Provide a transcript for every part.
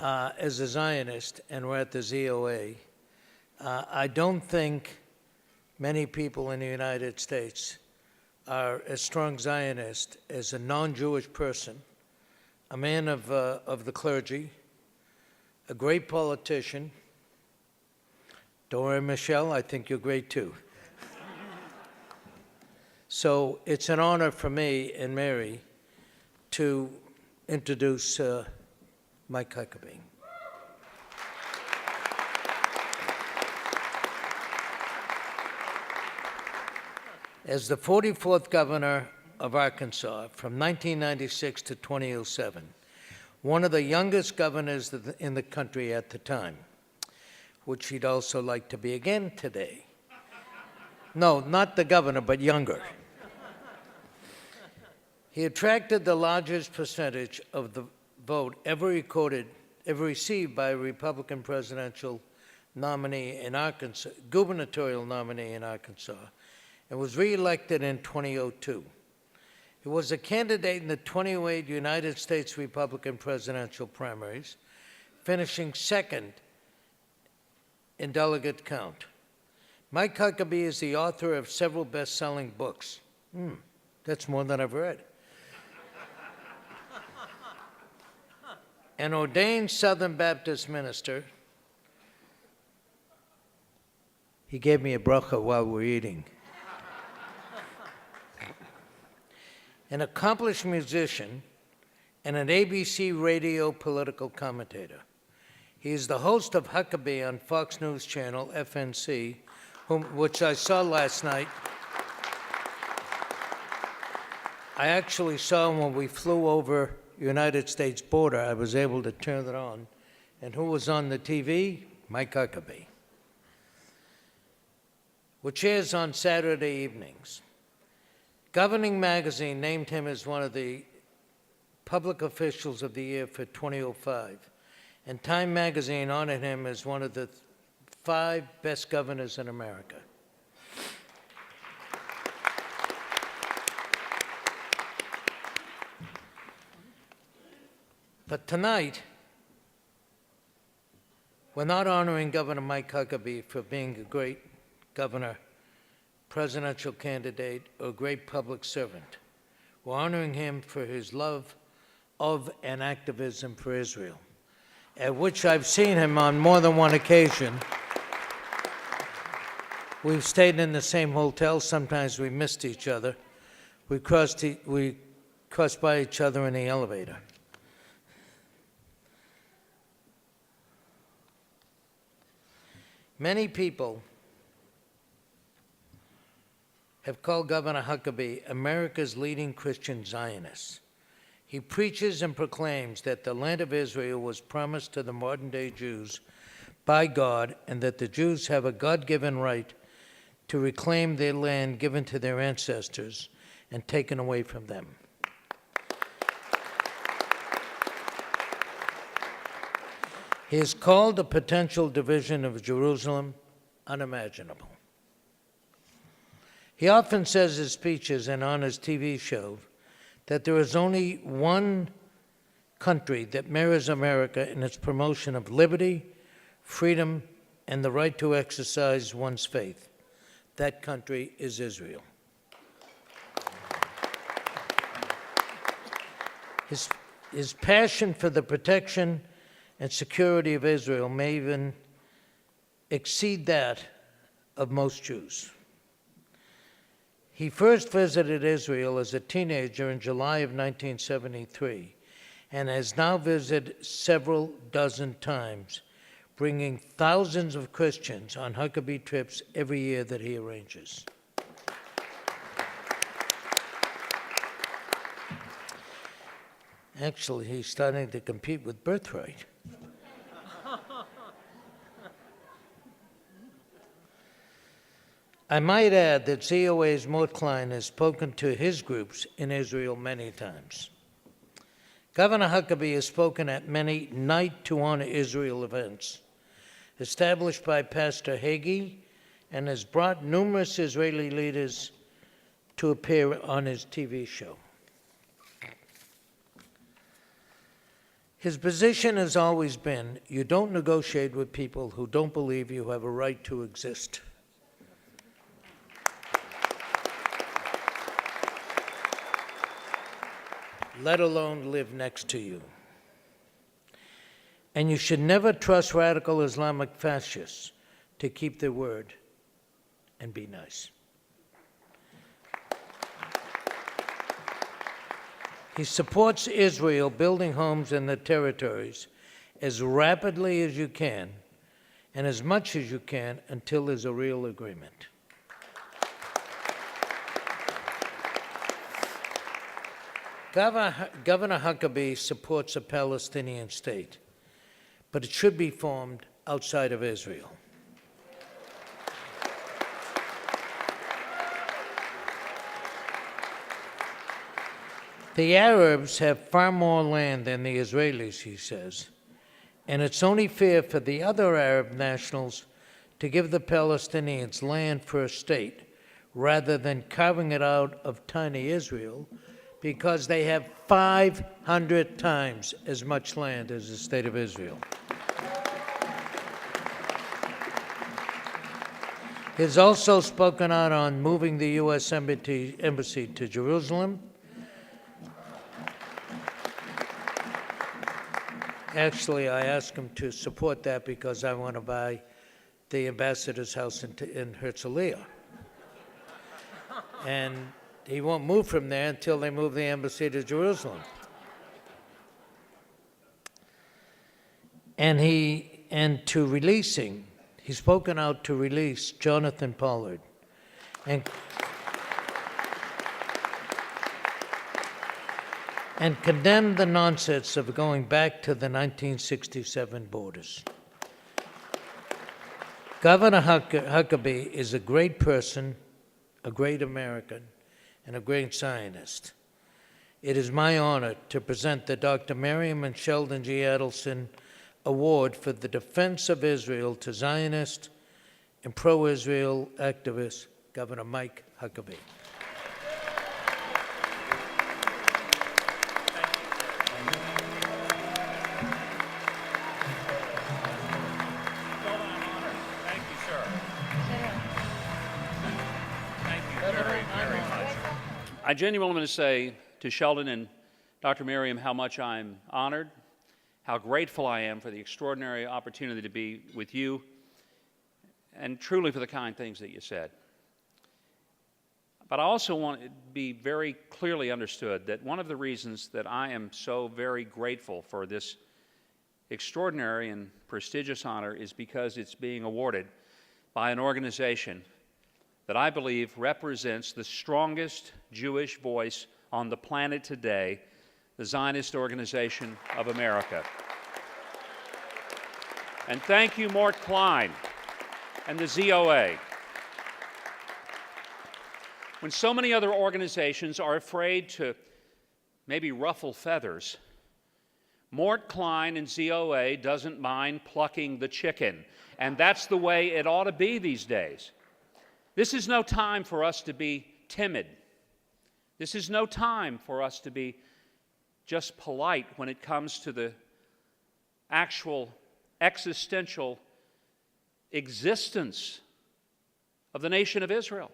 as a Zionist, and we're at the ZOA. I don't think many people in the United States are as strong Zionist as a non-Jewish person, a man of the clergy, a great politician. Don't worry, Michelle, I think you're great too. So it's an honor for me and Mary to introduce Mike Huckabee. As the 44th governor of Arkansas from 1996 to 2007, one of the youngest governors in the country at the time, which he'd also like to be again today. No, not the governor, but younger. He attracted the largest percentage of the vote ever received by a Republican presidential nominee in Arkansas, gubernatorial nominee in Arkansas, and was reelected in 2002. He was a candidate in the 2008 United States Republican presidential primaries, finishing second in delegate count. Mike Huckabee is the author of several best-selling books. That's more than I've read. An ordained Southern Baptist minister. He gave me a bracha while we were eating. An accomplished musician and an ABC radio political commentator. He is the host of Huckabee on Fox News Channel, FNC, which I saw last night. I actually saw him when we flew over the United States border. I was able to turn it on. And who was on the TV? Mike Huckabee, which airs on Saturday evenings. Governing Magazine named him as one of the public officials of the year for 2005, and Time Magazine honored him as one of the 5 best governors in America. But tonight, we're not honoring Governor Mike Huckabee for being a great governor, presidential candidate, or great public servant. We're honoring him for his love of and activism for Israel, at which I've seen him on more than one occasion. We've stayed in the same hotel. Sometimes we missed each other. We crossed by each other in the elevator. Many people have called Governor Huckabee America's leading Christian Zionist. He preaches and proclaims that the land of Israel was promised to the modern-day Jews by God, and that the Jews have a God-given right to reclaim their land given to their ancestors and taken away from them. He has called the potential division of Jerusalem unimaginable. He often says in his speeches and on his TV show that there is only one country that mirrors America in its promotion of liberty, freedom, and the right to exercise one's faith. That country is Israel. His passion for the protection and security of Israel may even exceed that of most Jews. He first visited Israel as a teenager in July of 1973 and has now visited several dozen times, bringing thousands of Christians on Huckabee trips every year that he arranges. Actually, he's starting to compete with Birthright. I might add that ZOA's Mort Klein has spoken to his groups in Israel many times. Governor Huckabee has spoken at many Night to Honor Israel events established by Pastor Hagee, and has brought numerous Israeli leaders to appear on his TV show. His position has always been, you don't negotiate with people who don't believe you have a right to exist. Let alone live next to you. And you should never trust radical Islamic fascists to keep their word and be nice. He supports Israel building homes in the territories as rapidly as you can and as much as you can until there's a real agreement. Governor Huckabee supports a Palestinian state, but it should be formed outside of Israel. The Arabs have far more land than the Israelis, he says, and it's only fair for the other Arab nationals to give the Palestinians land for a state rather than carving it out of tiny Israel, because they have 500 times as much land as the state of Israel. He's also spoken out on moving the U.S. embassy to Jerusalem. Actually, I asked him to support that because I want to buy the ambassador's house in Herzliya. And he won't move from there until they move the embassy to Jerusalem. He's spoken out to release Jonathan Pollard and condemned the nonsense of going back to the 1967 borders. Governor Huckabee is a great person, a great American, and a great Zionist. It is my honor to present the Dr. Miriam and Sheldon G. Adelson Award for the Defense of Israel to Zionist and pro-Israel activist Governor Mike Huckabee. I genuinely want to say to Sheldon and Dr. Miriam how much I'm honored, how grateful I am for the extraordinary opportunity to be with you, and truly for the kind things that you said. But I also want it to be very clearly understood that one of the reasons that I am so very grateful for this extraordinary and prestigious honor is because it's being awarded by an organization that I believe represents the strongest Jewish voice on the planet today, the Zionist Organization of America. And thank you, Mort Klein and the ZOA. When so many other organizations are afraid to maybe ruffle feathers, Mort Klein and ZOA doesn't mind plucking the chicken, and that's the way it ought to be these days. This is no time for us to be timid. This is no time for us to be just polite when it comes to the actual existential existence of the nation of Israel.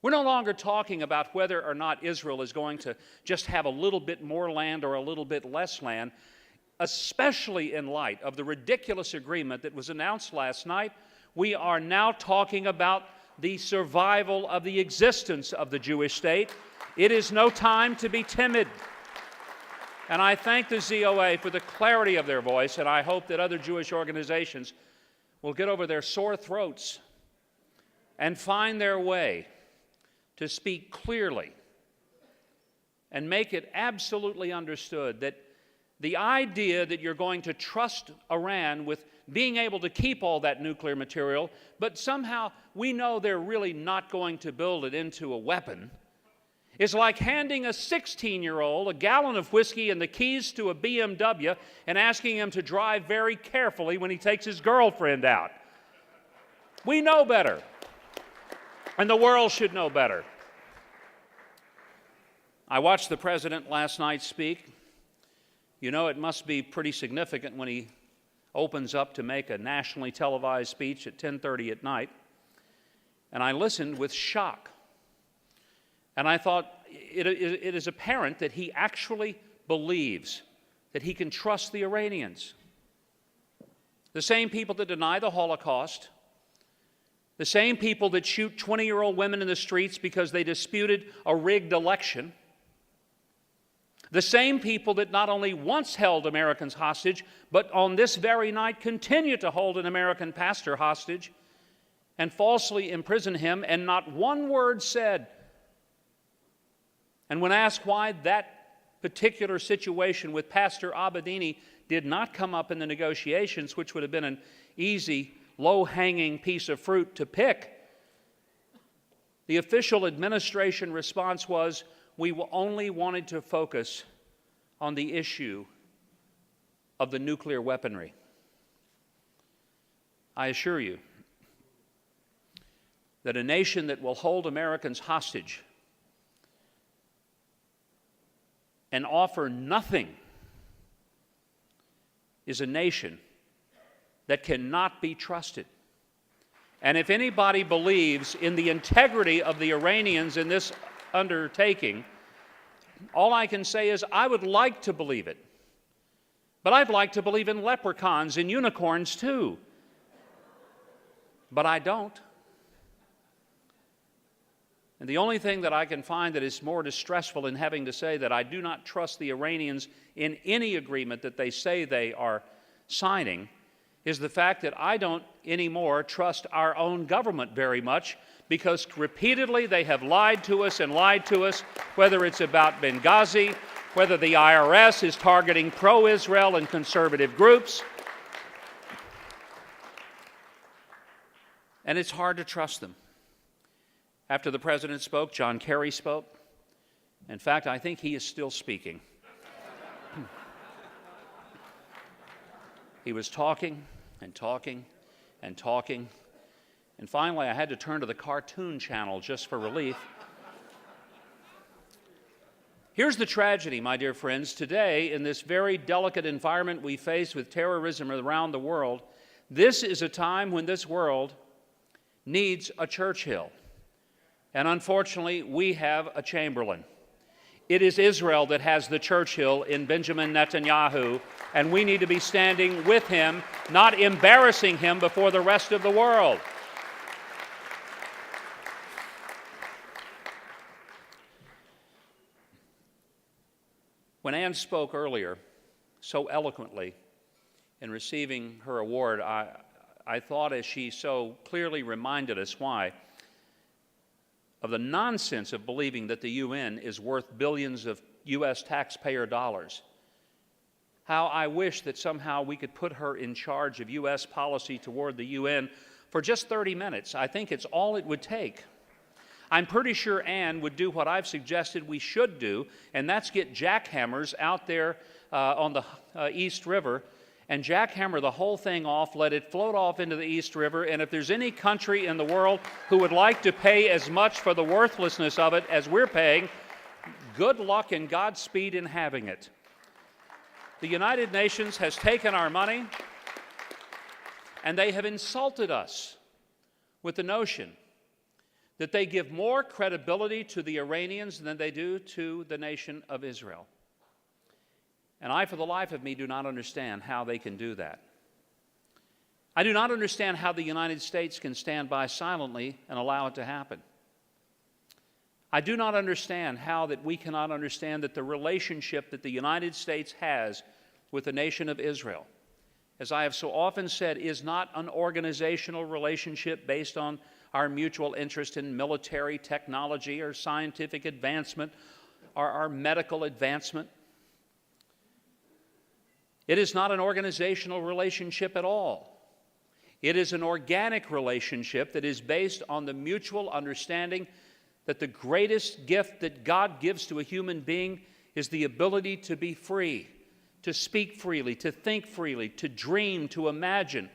We're no longer talking about whether or not Israel is going to just have a little bit more land or a little bit less land, especially in light of the ridiculous agreement that was announced last night. We are now talking about the survival of the existence of the Jewish state. It is no time to be timid. And I thank the ZOA for the clarity of their voice, and I hope that other Jewish organizations will get over their sore throats and find their way to speak clearly and make it absolutely understood that the idea that you're going to trust Iran with being able to keep all that nuclear material, but somehow we know they're really not going to build it into a weapon, is like handing a 16-year-old a gallon of whiskey and the keys to a BMW and asking him to drive very carefully when he takes his girlfriend out. We know better, and the world should know better. I watched the president last night speak. You know, it must be pretty significant when he opens up to make a nationally televised speech at 10:30 at night. And I listened with shock. And I thought, it is apparent that he actually believes that he can trust the Iranians. The same people that deny the Holocaust, the same people that shoot 20-year-old women in the streets because they disputed a rigged election, the same people that not only once held Americans hostage, but on this very night continue to hold an American pastor hostage and falsely imprison him, and not one word said. And when asked why that particular situation with Pastor Abedini did not come up in the negotiations, which would have been an easy, low-hanging piece of fruit to pick, the official administration response was, we only wanted to focus on the issue of the nuclear weaponry. I assure you that a nation that will hold Americans hostage and offer nothing is a nation that cannot be trusted. And if anybody believes in the integrity of the Iranians in this undertaking, all I can say is I would like to believe it. But I'd like to believe in leprechauns and unicorns too. But I don't. And the only thing that I can find that is more distressful in having to say that I do not trust the Iranians in any agreement that they say they are signing is the fact that I don't anymore trust our own government very much, because repeatedly they have lied to us, whether it's about Benghazi, whether the IRS is targeting pro-Israel and conservative groups. And it's hard to trust them. After the president spoke, John Kerry spoke. In fact, I think he is still speaking. He was talking and talking and talking. And finally, I had to turn to the cartoon channel just for relief. Here's the tragedy, my dear friends. Today, in this very delicate environment we face with terrorism around the world, this is a time when this world needs a Churchill. And unfortunately, we have a Chamberlain. It is Israel that has the Churchill in Benjamin Netanyahu, and we need to be standing with him, not embarrassing him before the rest of the world. When Anne spoke earlier so eloquently in receiving her award, I thought, as she so clearly reminded us why, of the nonsense of believing that the UN is worth billions of U.S. taxpayer dollars. How I wish that somehow we could put her in charge of U.S. policy toward the UN for just 30 minutes. I think it's all it would take. I'm pretty sure Anne would do what I've suggested we should do, and that's get jackhammers out there on the East River and jackhammer the whole thing off, let it float off into the East River, and if there's any country in the world who would like to pay as much for the worthlessness of it as we're paying, good luck and Godspeed in having it. The United Nations has taken our money, and they have insulted us with the notion that they give more credibility to the Iranians than they do to the nation of Israel. And I, for the life of me, do not understand how they can do that. I do not understand how the United States can stand by silently and allow it to happen. I do not understand how that we cannot understand that the relationship that the United States has with the nation of Israel, as I have so often said, is not an organizational relationship based on our mutual interest in military technology or scientific advancement or our medical advancement. It is not an organizational relationship at all. It is an organic relationship that is based on the mutual understanding that the greatest gift that God gives to a human being is the ability to be free, to speak freely, to think freely, to dream, to imagine,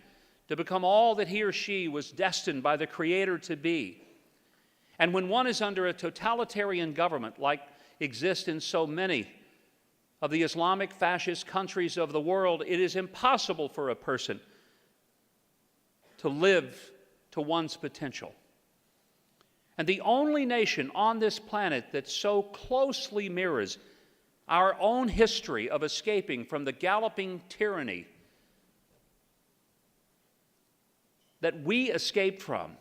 to become all that he or she was destined by the Creator to be. And when one is under a totalitarian government like exists in so many of the Islamic fascist countries of the world, it is impossible for a person to live to one's potential. And the only nation on this planet that so closely mirrors our own history of escaping from the galloping tyranny that we escaped from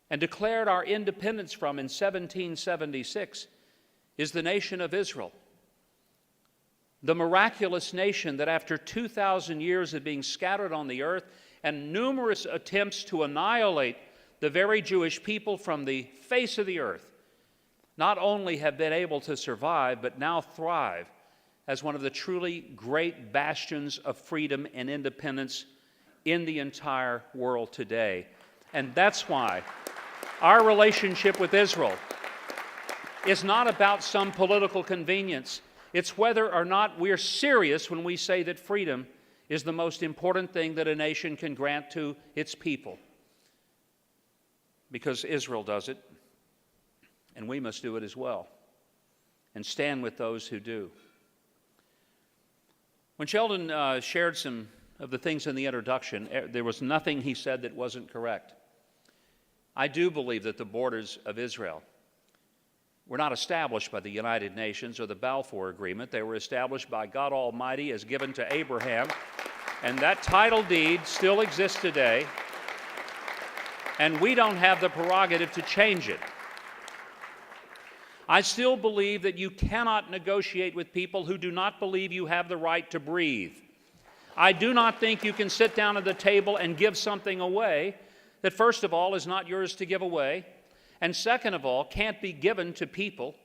and declared our independence from in 1776 is the nation of Israel. The miraculous nation that after 2,000 years of being scattered on the earth and numerous attempts to annihilate the very Jewish people from the face of the earth, not only have been able to survive, but now thrive as one of the truly great bastions of freedom and independence in the entire world today. And that's why our relationship with Israel is not about some political convenience. It's whether or not we're serious when we say that freedom is the most important thing that a nation can grant to its people. Because Israel does it, and we must do it as well, and stand with those who do. When Sheldon shared some of the things in the introduction, there was nothing he said that wasn't correct. I do believe that the borders of Israel were not established by the United Nations or the Balfour Agreement. They were established by God Almighty as given to Abraham, and that title deed still exists today, and we don't have the prerogative to change it. I still believe that you cannot negotiate with people who do not believe you have the right to breathe. I do not think you can sit down at the table and give something away that, first of all, is not yours to give away, and second of all, can't be given to people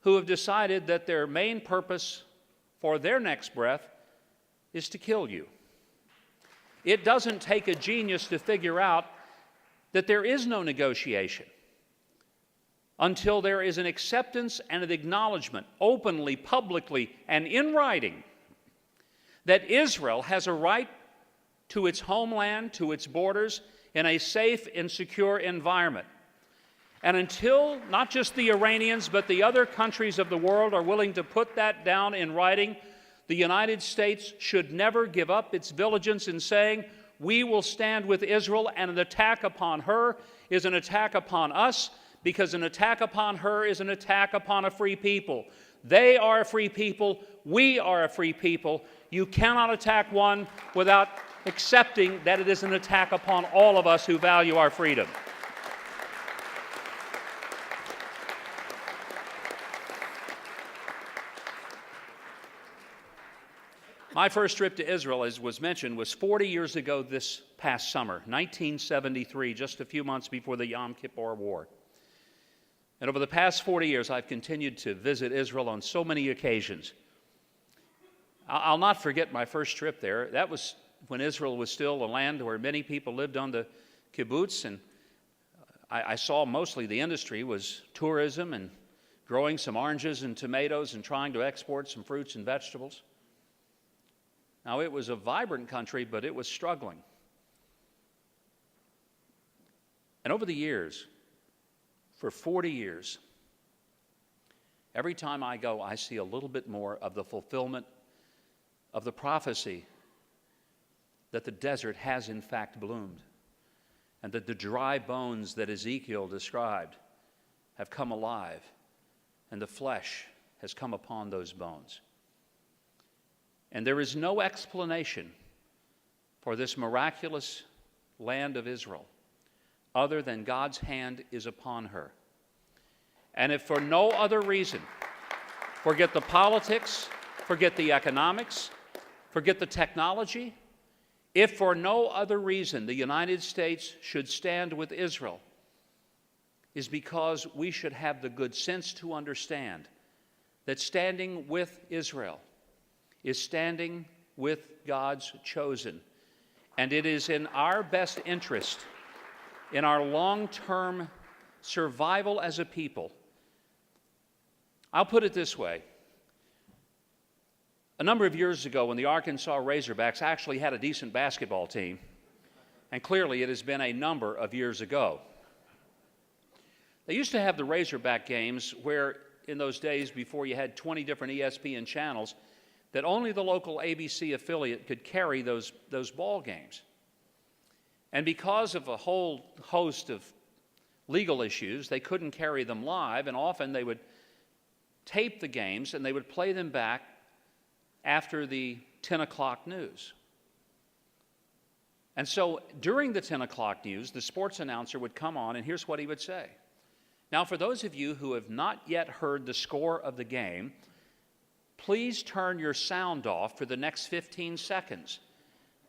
who have decided that their main purpose for their next breath is to kill you. It doesn't take a genius to figure out that there is no negotiation until there is an acceptance and an acknowledgement, openly, publicly, and in writing, that Israel has a right to its homeland, to its borders, in a safe and secure environment. And until not just the Iranians, but the other countries of the world are willing to put that down in writing, the United States should never give up its diligence in saying, we will stand with Israel, and an attack upon her is an attack upon us, because an attack upon her is an attack upon a free people. They are a free people. We are a free people. You cannot attack one without accepting that it is an attack upon all of us who value our freedom. My first trip to Israel, as was mentioned, was 40 years ago this past summer, 1973, just a few months before the Yom Kippur War. And over the past 40 years, I've continued to visit Israel on so many occasions. I'll not forget my first trip there. That was when Israel was still a land where many people lived on the kibbutz, and I saw mostly the industry was tourism and growing some oranges and tomatoes and trying to export some fruits and vegetables. Now, it was a vibrant country, but it was struggling. And over the years, for 40 years, every time I go, I see a little bit more of the fulfillment of the prophecy that the desert has in fact bloomed, and that the dry bones that Ezekiel described have come alive, and the flesh has come upon those bones. And there is no explanation for this miraculous land of Israel other than God's hand is upon her. And if for no other reason, forget the politics, forget the economics, forget the technology, if for no other reason the United States should stand with Israel, is because we should have the good sense to understand that standing with Israel is standing with God's chosen. And it is in our best interest, in our long-term survival as a people. I'll put it this way. A number of years ago, when the Arkansas Razorbacks actually had a decent basketball team, and clearly it has been a number of years ago, they used to have the Razorback games where in those days before you had 20 different ESPN channels, that only the local ABC affiliate could carry those ball games. And because of a whole host of legal issues, they couldn't carry them live, and often they would tape the games and they would play them back after the 10 o'clock news. And so during the 10 o'clock news, the sports announcer would come on, and here's what he would say. Now, for those of you who have not yet heard the score of the game, please turn your sound off for the next 15 seconds.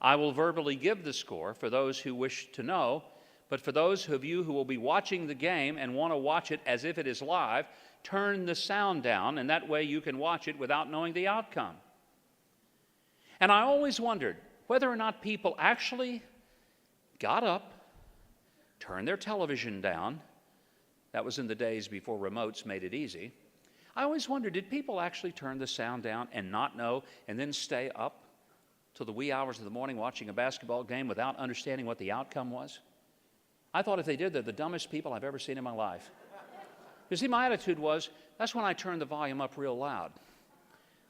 I will verbally give the score for those who wish to know, but for those of you who will be watching the game and want to watch it as if it is live, turn the sound down, and that way you can watch it without knowing the outcome. And I always wondered whether or not people actually got up, turned their television down. That was in the days before remotes made it easy. I always wondered, did people actually turn the sound down and not know, and then stay up till the wee hours of the morning watching a basketball game without understanding what the outcome was? I thought if they did, they're the dumbest people I've ever seen in my life. You see, my attitude was, that's when I turned the volume up real loud.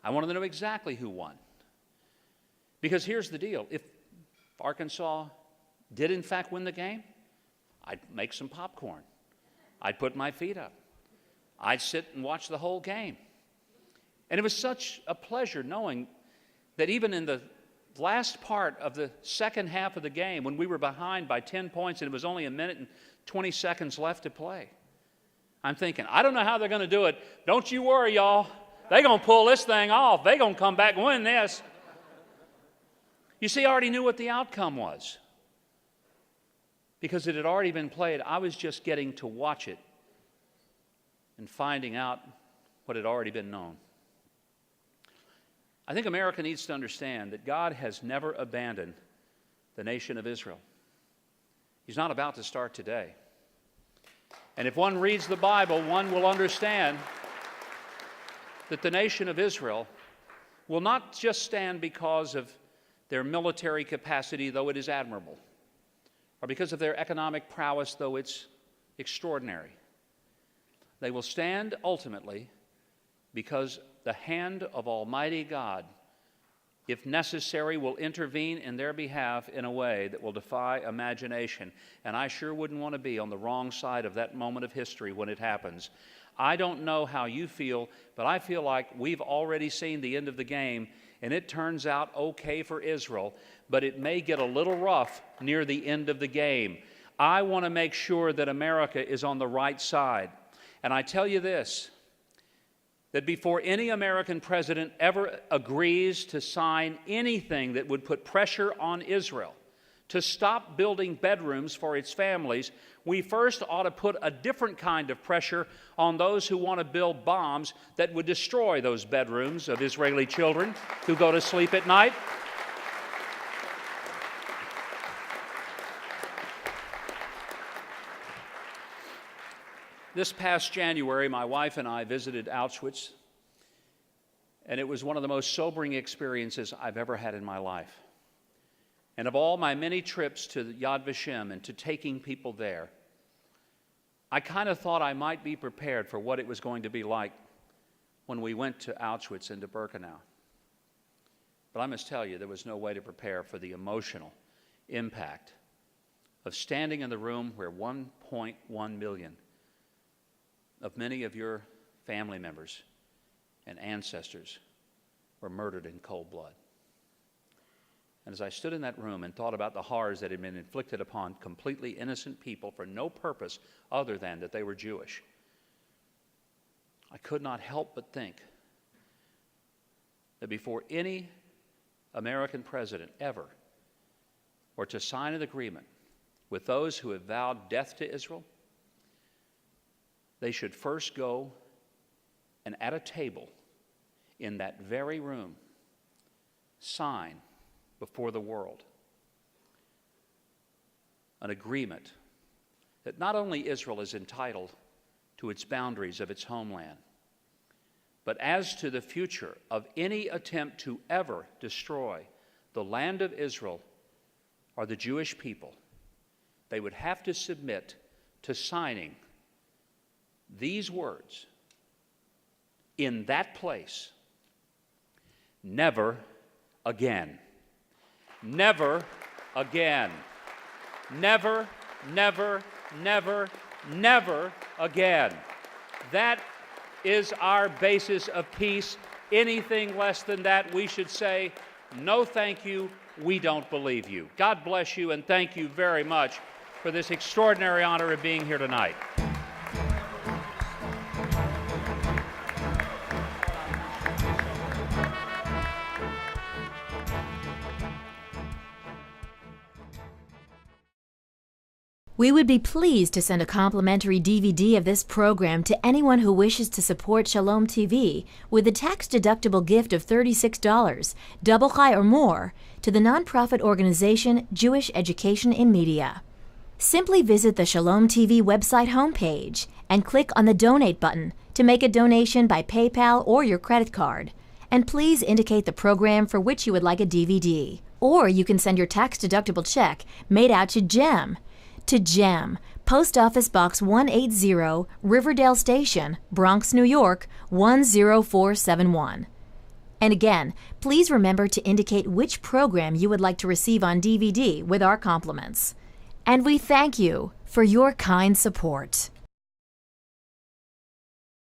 I wanted to know exactly who won. Because here's the deal. If Arkansas did in fact win the game, I'd make some popcorn. I'd put my feet up. I'd sit and watch the whole game. And it was such a pleasure knowing that even in the last part of the second half of the game, when we were behind by 10 points and it was only a minute and 20 seconds left to play, I'm thinking, I don't know how they're going to do it. Don't you worry, y'all. They're going to pull this thing off. They're going to come back and win this. You see, I already knew what the outcome was. Because it had already been played, I was just getting to watch it and finding out what had already been known. I think America needs to understand that God has never abandoned the nation of Israel. He's not about to start today. And if one reads the Bible, one will understand that the nation of Israel will not just stand because of their military capacity, though it is admirable, or because of their economic prowess, though it's extraordinary. They will stand ultimately because the hand of Almighty God, if necessary, will intervene in their behalf in a way that will defy imagination. And I sure wouldn't want to be on the wrong side of that moment of history when it happens. I don't know how you feel, but I feel like we've already seen the end of the game, and it turns out okay for Israel, but it may get a little rough near the end of the game. I want to make sure that America is on the right side. And I tell you this, that before any American president ever agrees to sign anything that would put pressure on Israel to stop building bedrooms for its families, we first ought to put a different kind of pressure on those who want to build bombs that would destroy those bedrooms of Israeli children who go to sleep at night. This past January, my wife and I visited Auschwitz, and it was one of the most sobering experiences I've ever had in my life. And of all my many trips to Yad Vashem and to taking people there, I kind of thought I might be prepared for what it was going to be like when we went to Auschwitz and to Birkenau. But I must tell you, there was no way to prepare for the emotional impact of standing in the room where 1.1 million of many of your family members and ancestors were murdered in cold blood. And as I stood in that room and thought about the horrors that had been inflicted upon completely innocent people for no purpose other than that they were Jewish, I could not help but think that before any American president ever were to sign an agreement with those who have vowed death to Israel, they should first go and at a table in that very room sign before the world an agreement that not only Israel is entitled to its boundaries of its homeland, but as to the future of any attempt to ever destroy the land of Israel or the Jewish people, they would have to submit to signing these words in that place, never again. Never again. Never, never, never, never again. That is our basis of peace. Anything less than that, we should say, no thank you, we don't believe you. God bless you, and thank you very much for this extraordinary honor of being here tonight. We would be pleased to send a complimentary DVD of this program to anyone who wishes to support Shalom TV with a tax-deductible gift of $36, double high or more, to the nonprofit organization Jewish Education in Media. Simply visit the Shalom TV website homepage and click on the Donate button to make a donation by PayPal or your credit card. And please indicate the program for which you would like a DVD. Or you can send your tax-deductible check made out to GEM, Post Office Box 180, Riverdale Station, Bronx, New York, 10471. And again, please remember to indicate which program you would like to receive on DVD with our compliments. And we thank you for your kind support.